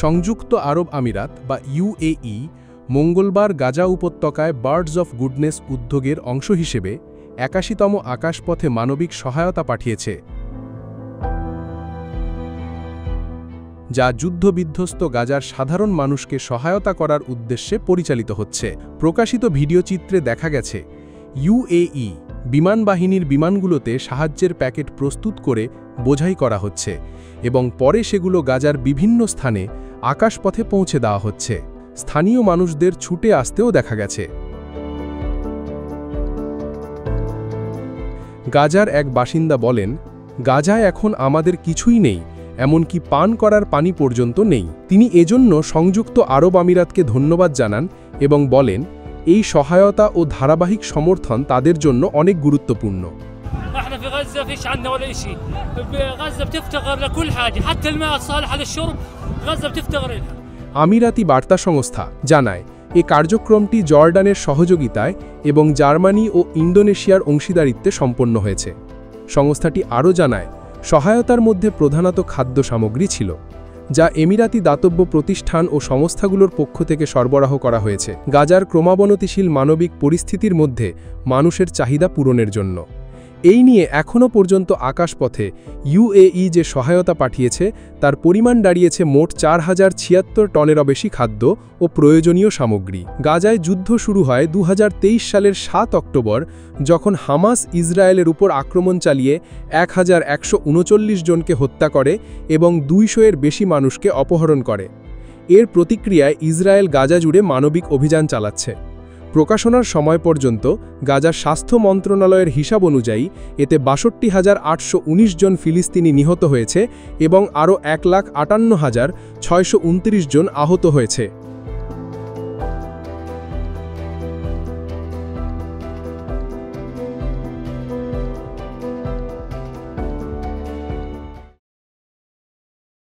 সংযুক্ত আরব আমিরাত বা ইউএই মঙ্গলবার গাজা উপত্যকায় বার্ডস অফ গুডনেস উদ্যোগের অংশ হিসেবে ৮১তম আকাশপথে মানবিক সহায়তা পাঠিয়েছে, যা যুদ্ধবিধ্বস্ত গাজার সাধারণ মানুষকে সহায়তা করার উদ্দেশ্যে পরিচালিত হচ্ছে। প্রকাশিত ভিডিওচিত্রে দেখা গেছে ইউএই বিমানবাহিনীর বিমানগুলোতে সাহায্যের প্যাকেট প্রস্তুত করে বোঝাই করা হচ্ছে এবং পরে সেগুলো গাজার বিভিন্ন স্থানে আকাশপথে পৌঁছে দেওয়া হচ্ছে। স্থানীয় মানুষদের ছুটে আসতেও দেখা গেছে। গাজার এক বাসিন্দা বলেন, গাজায় এখন আমাদের কিছুই নেই, এমনকি পান করার পানি পর্যন্ত নেই। তিনি এজন্য সংযুক্ত আরব আমিরাতকে ধন্যবাদ জানান এবং বলেন, এই সহায়তা ও ধারাবাহিক সমর্থন তাদের জন্য অনেক গুরুত্বপূর্ণ। احنا في غزه فيش عندنا ولا شيء. غزه بتفتقر لكل حاجه حتى الماء الصالح للشرب غزه بتفتقر لها। আমিরাতি বার্তা সংস্থা জানায়, এই কার্যক্রমটি জর্ডানের সহযোগিতায় এবং জার্মানি ও ইন্দোনেশিয়ার অংশীদারিত্বে সম্পন্ন হয়েছে। সংস্থাটি আরও জানায়, সহায়তার মধ্যে প্রধানত খাদ্য সামগ্রী ছিল, যা এমিরাতি দাতব্য প্রতিষ্ঠান ও সংস্থাগুলোর পক্ষ থেকে সরবরাহ করা হয়েছে গাজার ক্রমাবনতিশীল মানবিক পরিস্থিতির মধ্যে মানুষের চাহিদা পূরণের জন্য। এই নিয়ে এখনও পর্যন্ত আকাশপথে ইউএই যে সহায়তা পাঠিয়েছে তার পরিমাণ দাঁড়িয়েছে মোট ৪,০৭৬ টনেরও বেশি খাদ্য ও প্রয়োজনীয় সামগ্রী। গাজায় যুদ্ধ শুরু হয় ২০২৩ সালের ৭ অক্টোবর, যখন হামাস ইসরায়েলের উপর আক্রমণ চালিয়ে ১,১৩৯ জনকে হত্যা করে এবং ২০০-এর বেশি মানুষকে অপহরণ করে। এর প্রতিক্রিয়ায় ইসরায়েল গাজা জুড়ে মানবিক অভিযান চালাচ্ছে। প্রকাশনার সময় পর্যন্ত গাজার স্বাস্থ্য মন্ত্রণালয়ের হিসাব অনুযায়ী এতে ৬২,৮১৯ জন ফিলিস্তিনি নিহত হয়েছে এবং আরও ১,৫৮,৬২৯ জন আহত হয়েছে।